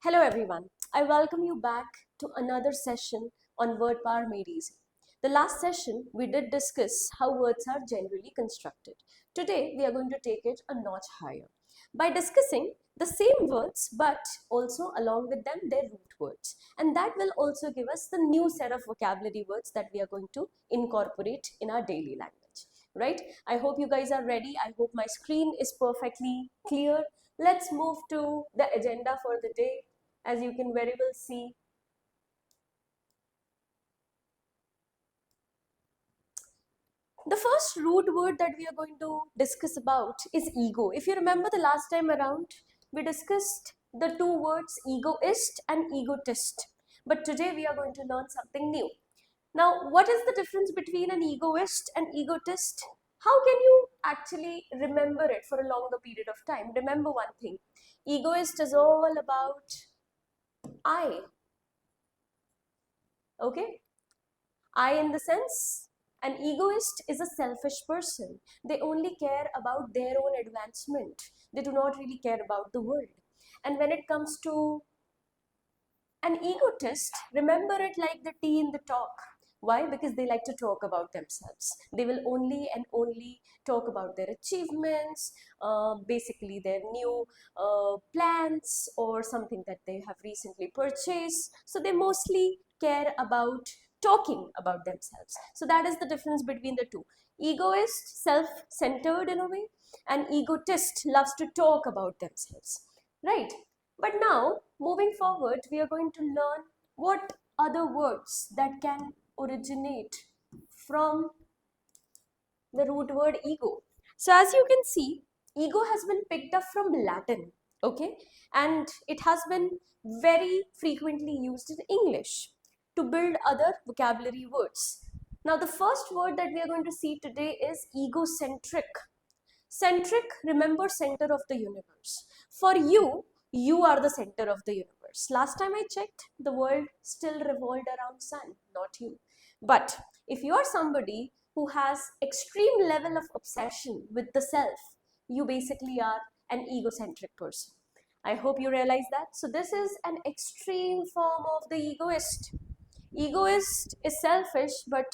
Hello everyone, I welcome you back to another session on word power made easy. The last session we did discuss how words are generally constructed. Today we are going to take it a notch higher by discussing the same words but also along with them their root words, and that will also give us the new set of vocabulary words that we are going to incorporate in our daily language. Right? I hope you guys are ready. I hope my screen is perfectly clear. Let's move to the agenda for the day. As you can very well see, the first root word that we are going to discuss about is ego. If you remember the last time around, we discussed the two words egoist and egotist. But today we are going to learn something new. Now, what is the difference between an egoist and egotist? How can you actually remember it for a longer period of time? Remember one thing, egoist is all about I. Okay? I in the sense, an egoist is a selfish person. They only care about their own advancement. They do not really care about the world. And when it comes to an egotist, remember it like the tea in the talk. Why? Because they like to talk about themselves. They will only and only talk about their achievements, basically their new plans or something that they have recently purchased. So they mostly care about talking about themselves. So that is the difference between the two. Egoist, self-centered in a way, and egotist loves to talk about themselves, right? But now, moving forward, we are going to learn what other words that can originate from the root word ego. So as you can see, ego has been picked up from Latin, okay? And it has been very frequently used in English to build other vocabulary words. Now the first word that we are going to see today is egocentric. Centric, remember center of the universe. For you, you are the center of the universe. Last time I checked, the world still revolved around sun, not you. But if you are somebody who has extreme level of obsession with the self, you basically are an egocentric person. I hope you realize that. So this is an extreme form of the egoist. Egoist is selfish, but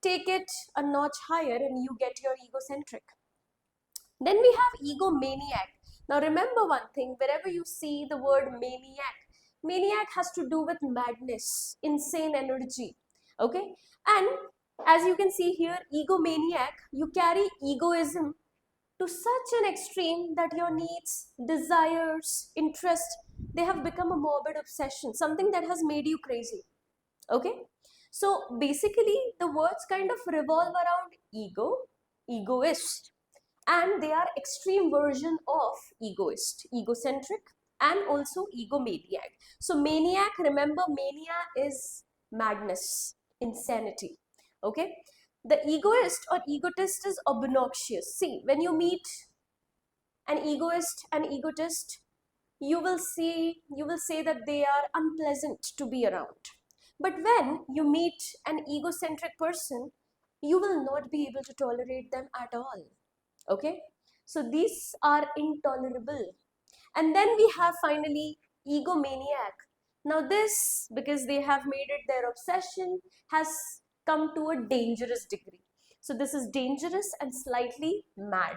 take it a notch higher and you get your egocentric. Then we have egomaniac. Now remember one thing, wherever you see the word maniac, maniac has to do with madness, insane energy, okay? And as you can see here, egomaniac, you carry egoism to such an extreme that your needs, desires, interest, they have become a morbid obsession, something that has made you crazy, okay? So basically the words kind of revolve around ego, egoist, and they are extreme version of egoist, egocentric, and also egomaniac. So maniac, remember mania is madness, insanity, okay? The egoist or egotist is obnoxious. See, when you meet an egoist and egotist, you will say that they are unpleasant to be around. But when you meet an egocentric person, you will not be able to tolerate them at all. Okay, so these are intolerable. And then we have finally egomaniac. Now this, because they have made it their obsession, has come to a dangerous degree. So this is dangerous and slightly mad.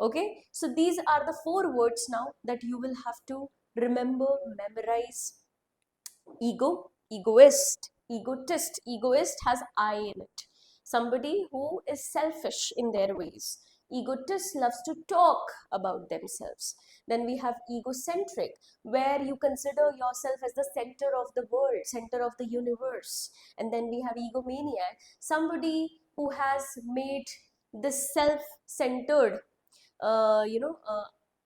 Okay, so these are the four words now that you will have to remember, memorize. Ego, egoist, egotist. Egoist has I in it. Somebody who is selfish in their ways. Egotist loves to talk about themselves. Then we have egocentric, where you consider yourself as the center of the world, center of the universe. And then we have egomaniac, somebody who has made this self-centered, I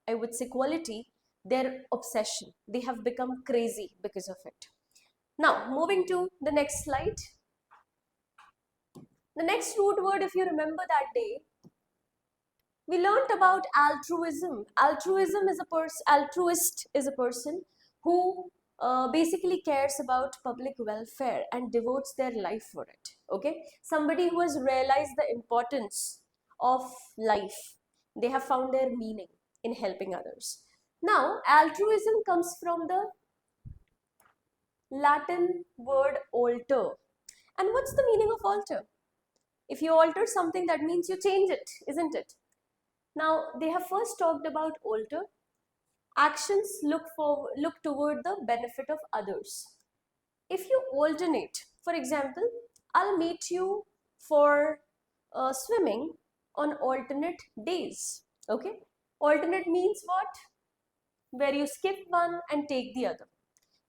would say quality, their obsession. They have become crazy because of it. Now, moving to the next slide. The next root word, if you remember that day, we learned about altruism. Altruist is a person who basically cares about public welfare and devotes their life for it. Okay, somebody who has realized the importance of life. They have found their meaning in helping others. Now, altruism comes from the Latin word alter. And what's the meaning of alter? If you alter something, that means you change it, isn't it? Now, they have first talked about alter. Actions look toward the benefit of others. If you alternate, for example, I'll meet you for swimming on alternate days. Okay? Alternate means what? Where you skip one and take the other.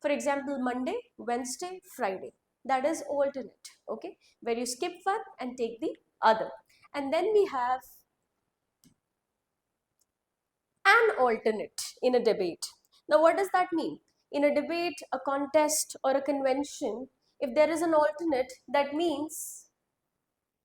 For example, Monday, Wednesday, Friday. That is alternate. Okay? Where you skip one and take the other. And then we have an alternate in a debate. Now, what does that mean? In a debate, a contest, or a convention, if there is an alternate, that means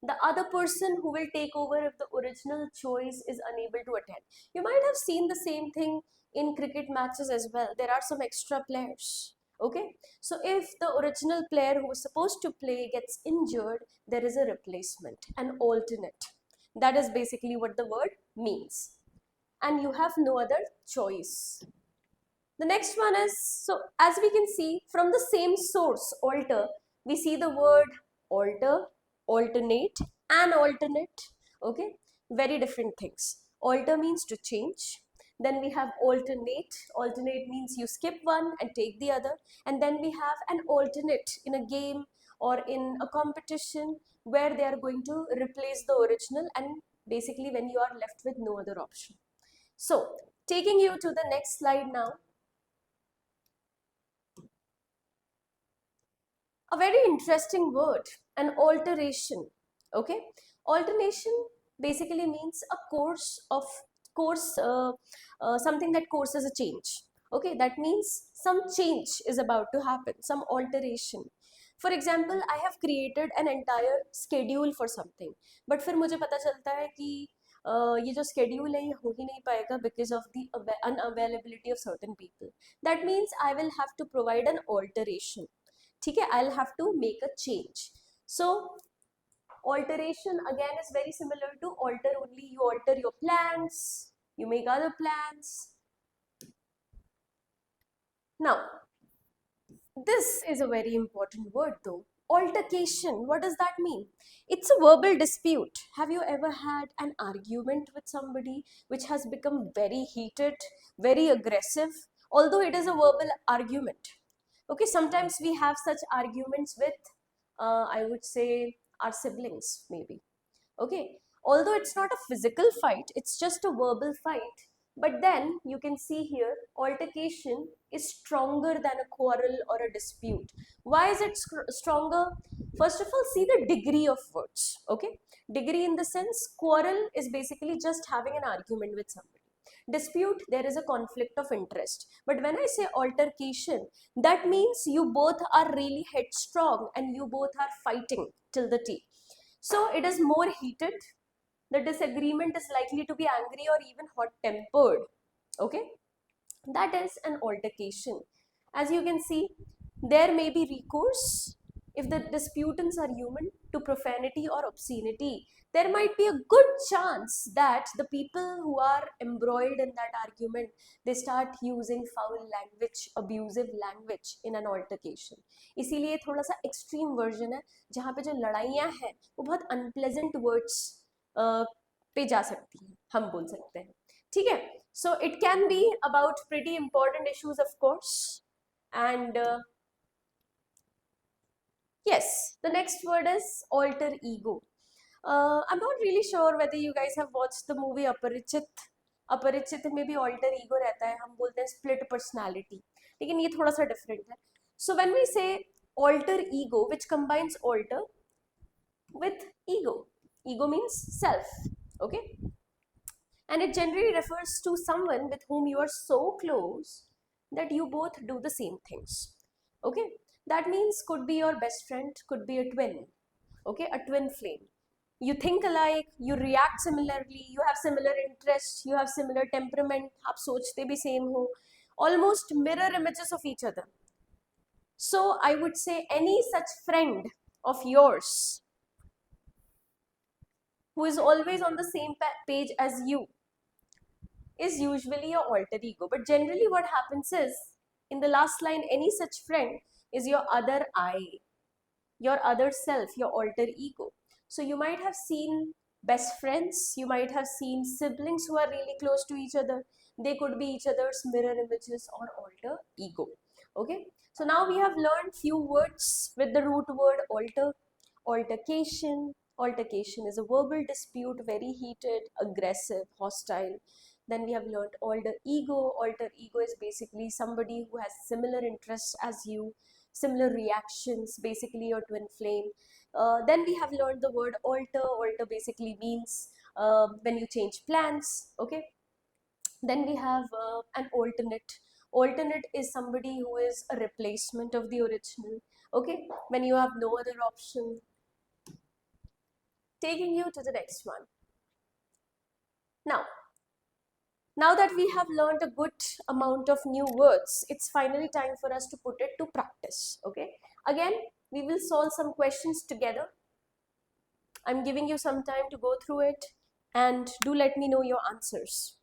the other person who will take over if the original choice is unable to attend. You might have seen the same thing in cricket matches as well. There are some extra players. Okay, so if the original player who was supposed to play gets injured, there is a replacement, an alternate. That is basically what the word means. And you have no other choice. The next one is, so as we can see from the same source, alter, we see the word alter, alternate, and alternate. Okay, very different things. Alter means to change. Then we have alternate. Alternate means you skip one and take the other. And then we have an alternate in a game or in a competition where they are going to replace the original, and basically when you are left with no other option. So, taking you to the next slide now. A very interesting word, an alteration. Okay, alternation basically means a something that courses a change. Okay, that means some change is about to happen, some alteration. For example, I have created an entire schedule for something, but फिर मुझे पता चलता है कि ये जो schedule है ये हो ही नहीं पाएगा because of the unavailability of certain people. That means I will have to provide an alteration. ठीक है, I'll have to make a change. So alteration again is very similar to alter, only you alter your plans, you make other plans. Now, this is a very important word though. Altercation, what does that mean? It's a verbal dispute. Have you ever had an argument with somebody which has become very heated, very aggressive, although it is a verbal argument? Okay, sometimes we have such arguments with, I would say, our siblings maybe. Okay, although it's not a physical fight, it's just a verbal fight. But then you can see here, altercation is stronger than a quarrel or a dispute. Why is it stronger? First of all, see the degree of words. Okay, degree in the sense, quarrel is basically just having an argument with somebody. Dispute, there is a conflict of interest. But when I say altercation, that means you both are really headstrong and you both are fighting till the teeth. So it is more heated. The disagreement is likely to be angry or even hot-tempered. Okay, that is an altercation. As you can see, there may be recourse if the disputants are human to profanity or obscenity. There might be a good chance that the people who are embroiled in that argument, they start using foul language, abusive language in an altercation. इसीलिए थोड़ा सा extreme version है, जहाँ पे जो लड़ाइयाँ हैं, वो बहुत unpleasant words पे जा सकती हैं, हम बोल सकते हैं, ठीक है? So it can be about pretty important issues, of course, and yes, the next word is alter ego. I'm not really sure whether you guys have watched the movie अपरिचित. अपरिचित में भी alter ego रहता है, हम बोलते हैं split personality, लेकिन ये थोड़ा सा different है. So when we say alter ego, which combines alter with ego, ego means self, okay? And it generally refers to someone with whom you are so close that you both do the same things. Okay, that means could be your best friend, could be a twin. Okay, a twin flame. You think alike, you react similarly, you have similar interests, you have similar temperament, आप सोचते भी same हो, almost mirror images of each other. So I would say any such friend of yours who is always on the same page as you is usually your alter ego. But generally what happens is, in the last line, any such friend, is your other I, your other self, your alter ego. So you might have seen best friends, you might have seen siblings who are really close to each other. They could be each other's mirror images or alter ego. Okay, so now we have learned few words with the root word alter. Altercation. Altercation is a verbal dispute, very heated, aggressive, hostile. Then we have learned alter ego. Alter ego is basically somebody who has similar interests as you, similar reactions, basically your twin flame. Then we have learned the word alter. Alter basically means when you change plans. Okay. Then we have an alternate. Alternate is somebody who is a replacement of the original. Okay, when you have no other option. Taking you to the next one. Now that we have learned a good amount of new words, it's finally time for us to put it to practice. Okay, again, we will solve some questions together. I'm giving you some time to go through it, and do let me know your answers.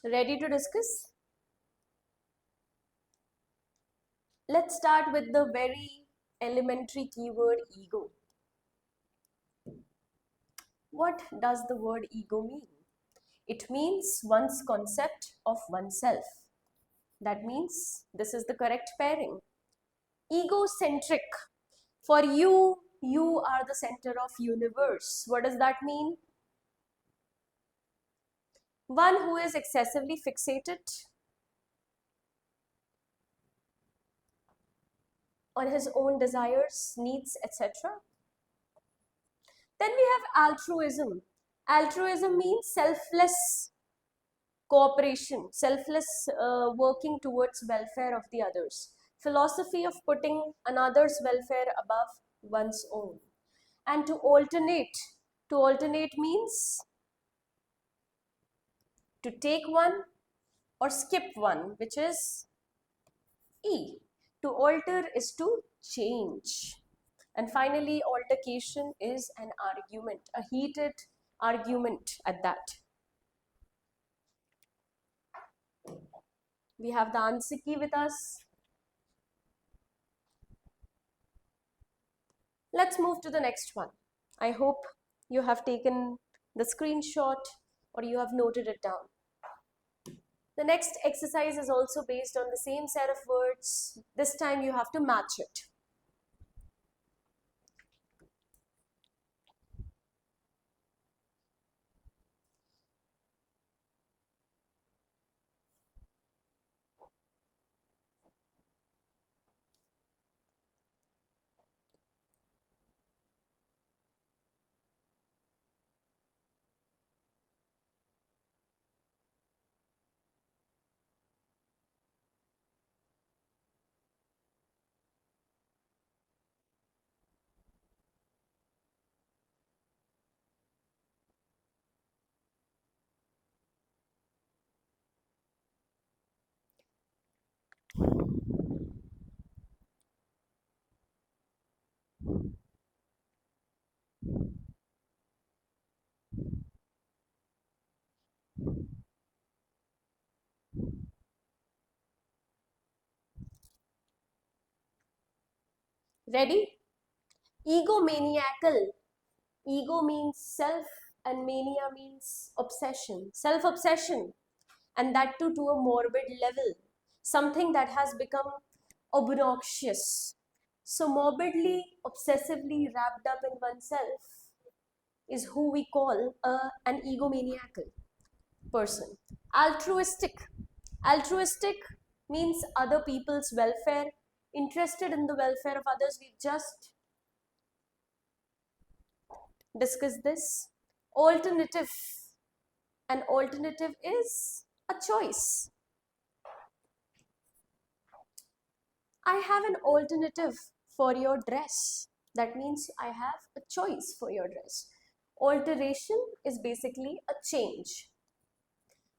Ready to discuss? Let's start with the very elementary keyword ego. What does the word ego mean? It means one's concept of oneself. That means this is the correct pairing. Egocentric. For you, you are the center of universe. What does that mean? One who is excessively fixated on his own desires, needs, etc. Then we have altruism. Altruism means selfless cooperation, selfless working towards welfare of the others. Philosophy of putting another's welfare above one's own. And to alternate means to take one or skip one, which is E. To alter is to change. And finally, altercation is an argument, a heated argument at that. We have the answer key with us. Let's move to the next one. I hope you have taken the screenshot or you have noted it down. The next exercise is also based on the same set of words. This time you have to match it. Ready? Egomaniacal. Ego means self and mania means obsession. Self-obsession, and that too to a morbid level. Something that has become obnoxious. So morbidly, obsessively wrapped up in oneself is who we call an egomaniacal person. Altruistic. Altruistic means other people's welfare, interested in the welfare of others. We've just discussed this. Alternative. An alternative is a choice. I have an alternative for your dress. That means I have a choice for your dress. Alteration is basically a change.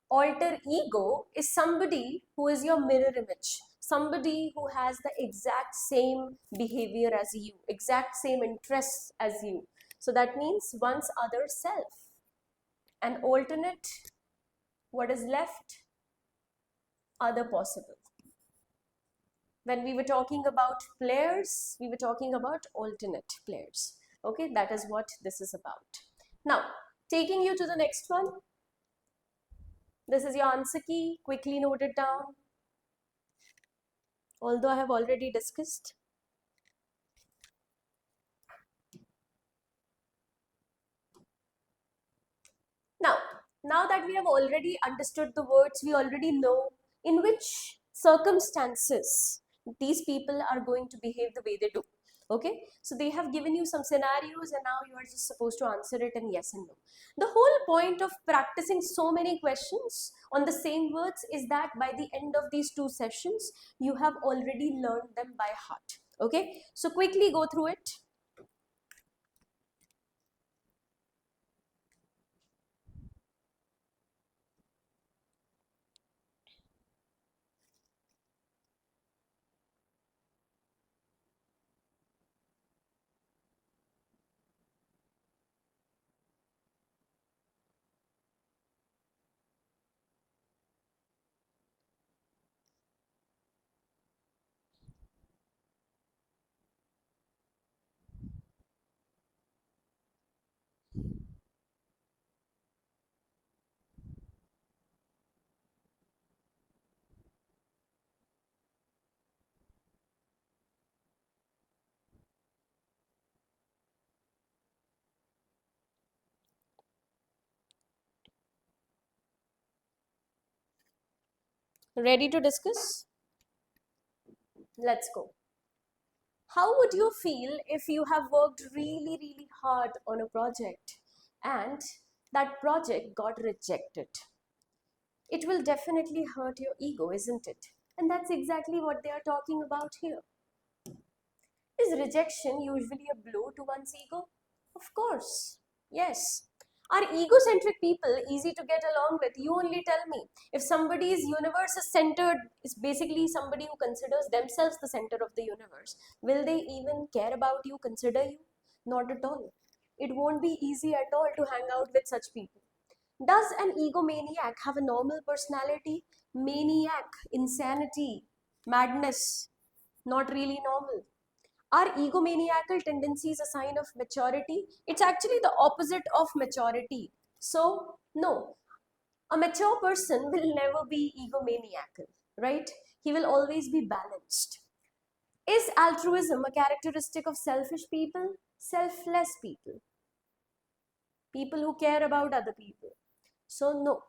Alter ego is somebody who is your mirror image, somebody who has the exact same behavior as you, exact same interests as you. So that means one's other self. An alternate, what is left? Other possible. When we were talking about players, we were talking about alternate players. Okay, that is what this is about. Now, taking you to the next one. This is your answer key. Quickly note it down. Although I have already discussed. Now that we have already understood the words, we already know in which circumstances these people are going to behave the way they do. Okay, so they have given you some scenarios and now you are just supposed to answer it in yes and no. The whole point of practicing so many questions on the same words is that by the end of these 2 sessions, you have already learned them by heart. Okay, so quickly go through it. Ready to discuss? Let's go. How would you feel if you have worked really hard on a project and that project got rejected? It will definitely hurt your ego, isn't it? And that's exactly what they are talking about here. Is rejection usually a blow to one's ego? Of course, yes. Are egocentric people easy to get along with? You only tell me. If somebody's universe is centered, is basically somebody who considers themselves the center of the universe, will they even care about you, consider you? Not at all. It won't be easy at all to hang out with such people. Does an egomaniac have a normal personality? Maniac, insanity, madness, not really normal. Are egomaniacal tendencies a sign of maturity? It's actually the opposite of maturity. So, no, a mature person will never be egomaniacal, right? He will always be balanced. Is altruism a characteristic of selfish people? Selfless people. People who care about other people. So, no.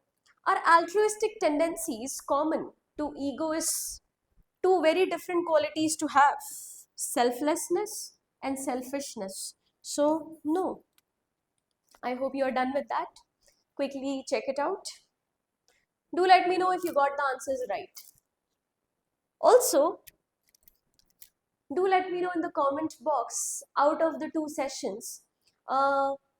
Are altruistic tendencies common to egoists? Two very different qualities to have: selflessness and selfishness. So, no. I hope you are done with that. Quickly check it out. Do let me know if you got the answers right. Also, do let me know in the comment box, out of the 2 sessions,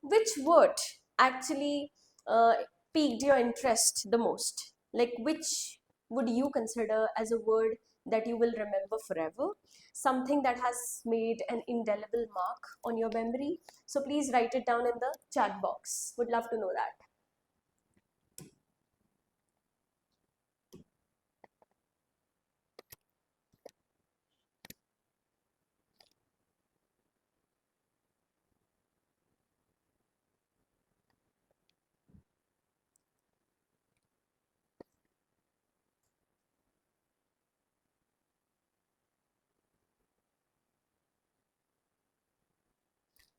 which word actually uh, piqued your interest the most. Like, which would you consider as a word that you will remember forever, something that has made an indelible mark on your memory? So please write it down in the chat box. Would love to know that.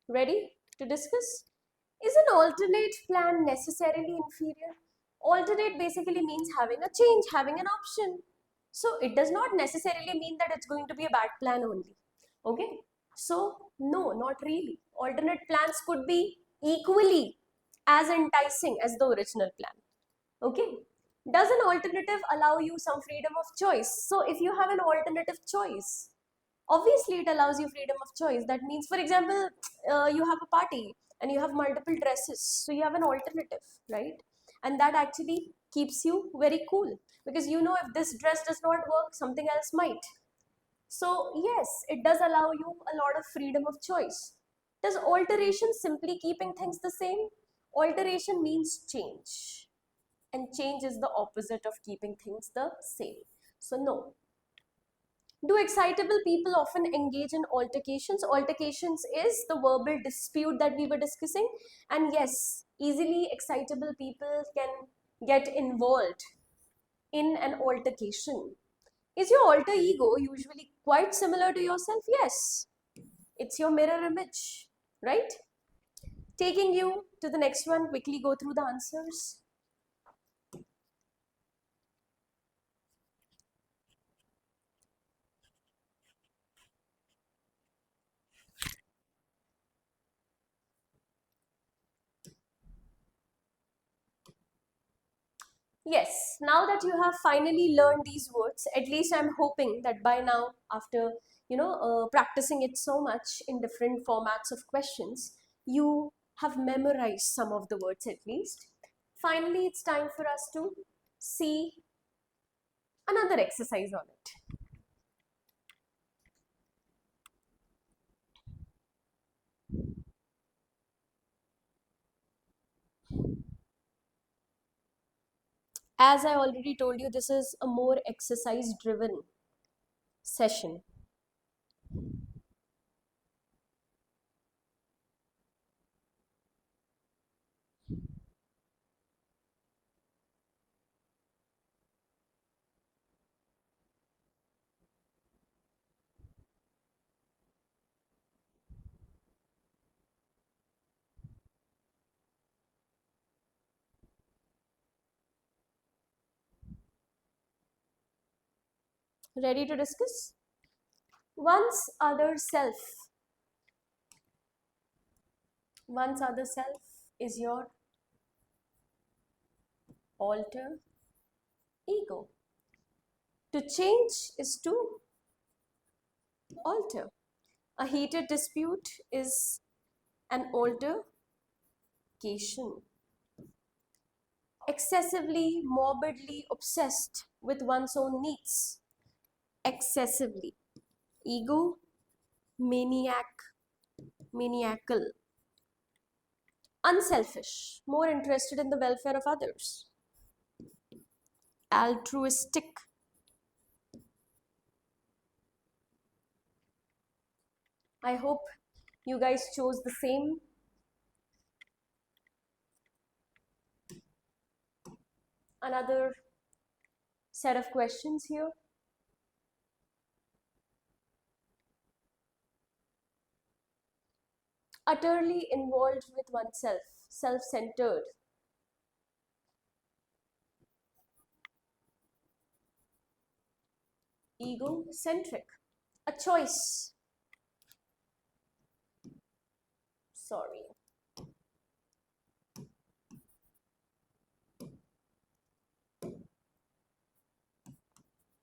Ready to discuss? Is an alternate plan necessarily inferior? Alternate basically means having a change, having an option. So it does not necessarily mean that it's going to be a bad plan only. Okay? So no, not really. Alternate plans could be equally as enticing as the original plan. Okay. Does an alternative allow you some freedom of choice? So if you have an alternative choice, obviously it allows you freedom of choice. That means, for example, you have a party and you have multiple dresses, so you have an alternative, right? And that actually keeps you very cool, because you know if this dress does not work, something else might. So yes, it does allow you a lot of freedom of choice. Does alteration simply keeping things the same? Alteration means change, and change is the opposite of keeping things the same. So no. Do excitable people often engage in altercations? Altercations is the verbal dispute that we were discussing. And yes, easily excitable people can get involved in an altercation. Is your alter ego usually quite similar to yourself? Yes. It's your mirror image, right? Taking you to the next one, quickly go through the answers. Yes, now that you have finally learned these words, at least I'm hoping that by now, after practicing it so much in different formats of questions, you have memorized some of the words at least. Finally, it's time for us to see another exercise on it. As I already told you, this is a more exercise driven session. Ready to discuss? One's other self. One's other self is your alter ego. To change is to alter. A heated dispute is an altercation. Excessively, morbidly obsessed with one's own needs. Excessively. Ego, maniac, maniacal. Unselfish, more interested in the welfare of others. Altruistic. I hope you guys chose the same. Another set of questions here. Utterly involved with oneself, self-centered. Egocentric. A choice. Sorry.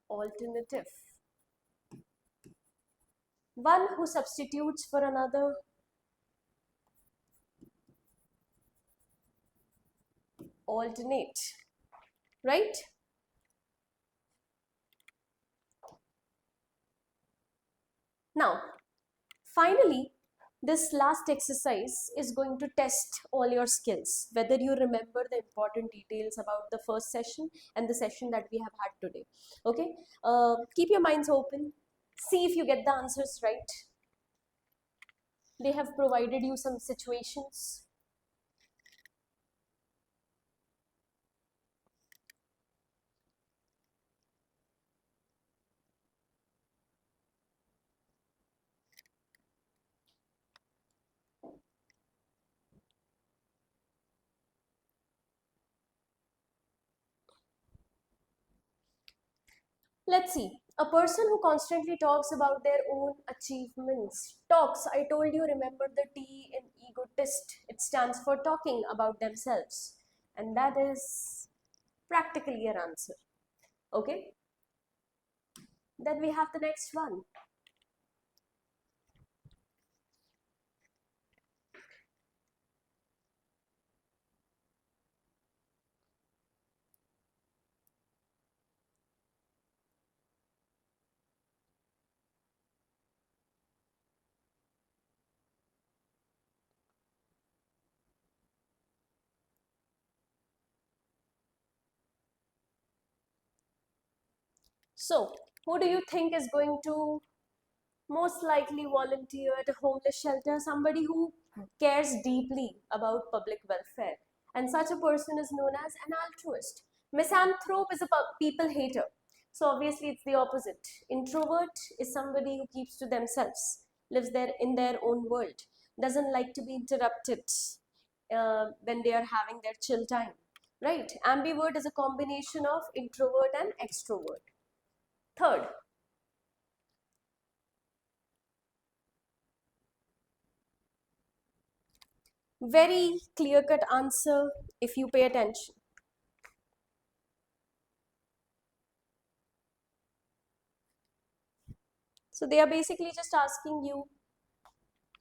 Alternative. One who substitutes for another. Alternate. Right? Now, finally, this last exercise is going to test all your skills, whether you remember the important details about the first session and the session that we have had today. Okay? Keep your minds open. See if you get the answers right. They have provided you some situations. Let's see. A person who constantly talks about their own achievements. Talks, I told you, remember the T in egotist. It stands for talking about themselves. And that is practically your answer. Okay? Then we have the next one. So, who do you think is going to most likely volunteer at a homeless shelter? Somebody who cares deeply about public welfare. And such a person is known as an altruist. Misanthrope is a people hater. So obviously it's the opposite. Introvert is somebody who keeps to themselves, lives there in their own world, doesn't like to be interrupted when they are having their chill time. Right? Ambivert is a combination of introvert and extrovert. Third, very clear-cut answer if you pay attention. So they are basically just asking you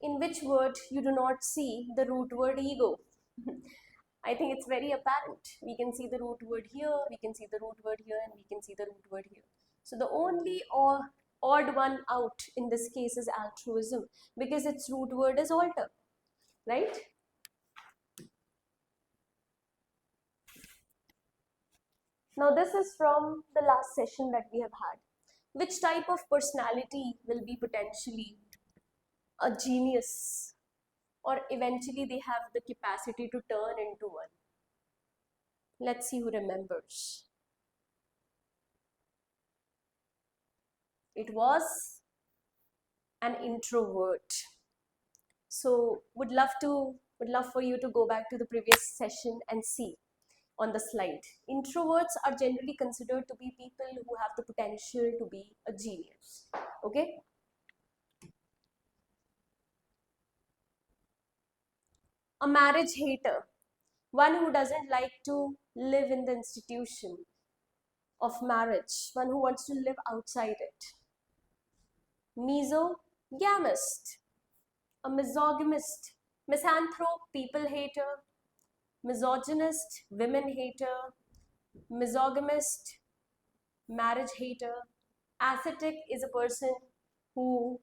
in which word you do not see the root word ego. I think it's very apparent. We can see the root word here, we can see the root word here, and we can see the root word here. So the only odd one out in this case is altruism because its root word is alter, right? Now this is from the last session that we have had. Which type of personality will be potentially a genius, or eventually they have the capacity to turn into one? Let's see who remembers. It was an introvert. So would love for you to go back to the previous session and see on the slide. Introverts are generally considered to be people who have the potential to be a genius. Okay? A marriage hater, one who doesn't like to live in the institution of marriage, one who wants to live outside it. Mesogamist, a misogynist, misanthrope, people hater, misogynist, women hater, misogamist, marriage hater. Ascetic is a person who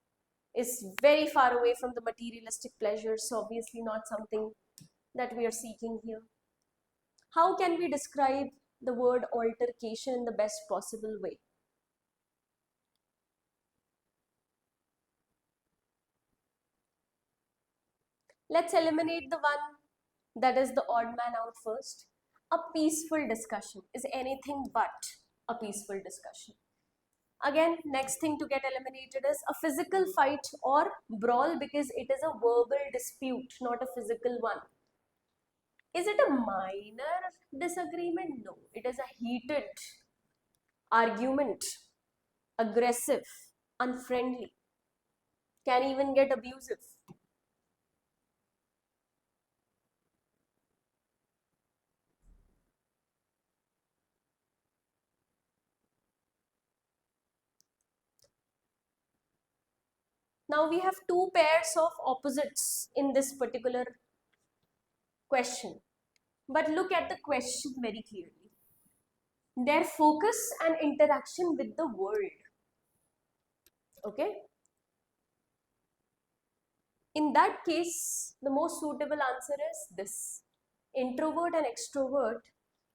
is very far away from the materialistic pleasures, so obviously not something that we are seeking here. How can we describe the word altercation in the best possible way? Let's eliminate the one that is the odd man out first. A peaceful discussion is anything but a peaceful discussion. Again, next thing to get eliminated is a physical fight or brawl because it is a verbal dispute, not a physical one. Is it a minor disagreement? No, it is a heated argument, aggressive, unfriendly, can even get abusive. Now we have two pairs of opposites in this particular question. But look at the question very clearly. Their focus and interaction with the world. Okay? In that case, the most suitable answer is this. Introvert and extrovert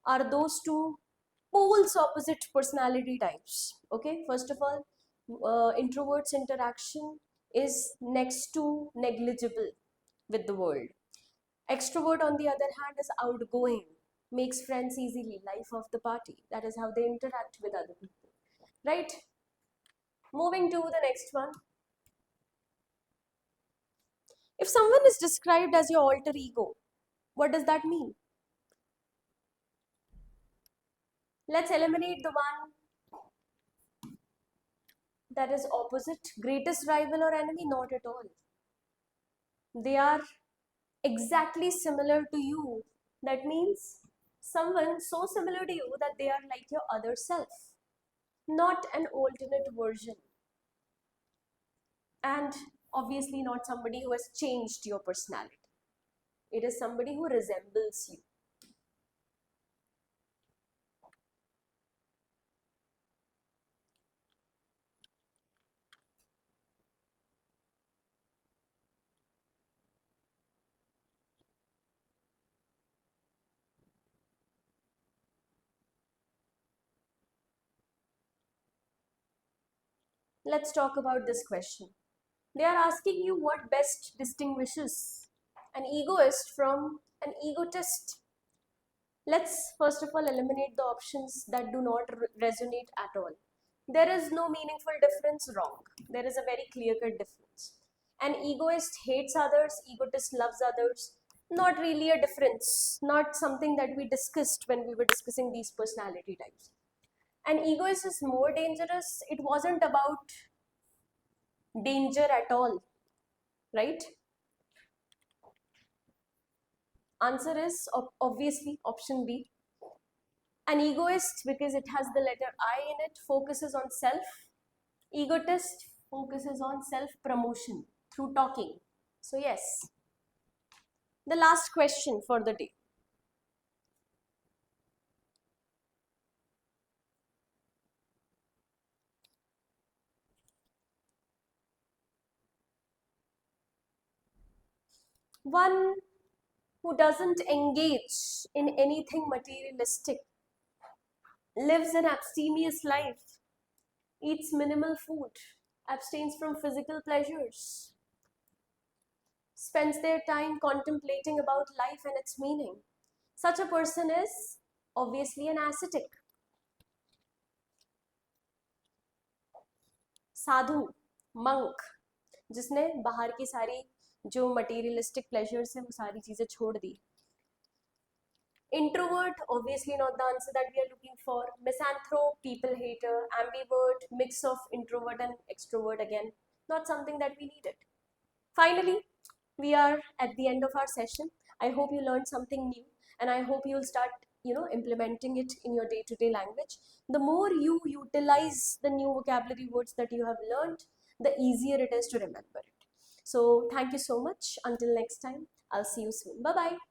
are those two poles opposite personality types. Okay, first of all, introvert's interaction is next to negligible with the world. Extrovert, on the other hand, is outgoing, makes friends easily, life of the party. That is how they interact with other people. Right? Moving to the next one. If someone is described as your alter ego, what does that mean? Let's eliminate the one that is opposite. Greatest rival or enemy? Not at all. They are exactly similar to you. That means someone so similar to you that they are like your other self, not an alternate version. And obviously not somebody who has changed your personality. It is somebody who resembles you. Let's talk about this question. They are asking you what best distinguishes an egoist from an egotist. Let's first of all eliminate the options that do not resonate at all. There is no meaningful difference, wrong. There is a very clear-cut difference. An egoist hates others, egotist loves others. Not really a difference, not something that we discussed when we were discussing these personality types. An egoist is more dangerous. It wasn't about danger at all, right? Answer is obviously option B. An egoist, because it has the letter I in it, focuses on self. Egotist focuses on self-promotion through talking. So yes, the last question for the day. One who doesn't engage in anything materialistic, lives an abstemious life, eats minimal food, abstains from physical pleasures, spends their time contemplating about life and its meaning. Such a person is obviously an ascetic. Sadhu, monk, जिसने बाहर की सारी जो materialistic pleasures है वो सारी चीजें छोड़ दी. Introvert, obviously not the answer that we are looking for. Misanthrope, people hater. Ambivert, mix of introvert and extrovert again. Not something that we needed. Finally, we are at the end of our session. I hope you learned something new and I hope you'll start implementing it in your day-to-day language. The more you utilize the new vocabulary words that you have learned, the easier it is to remember it. So thank you so much. Until next time, I'll see you soon. Bye-bye.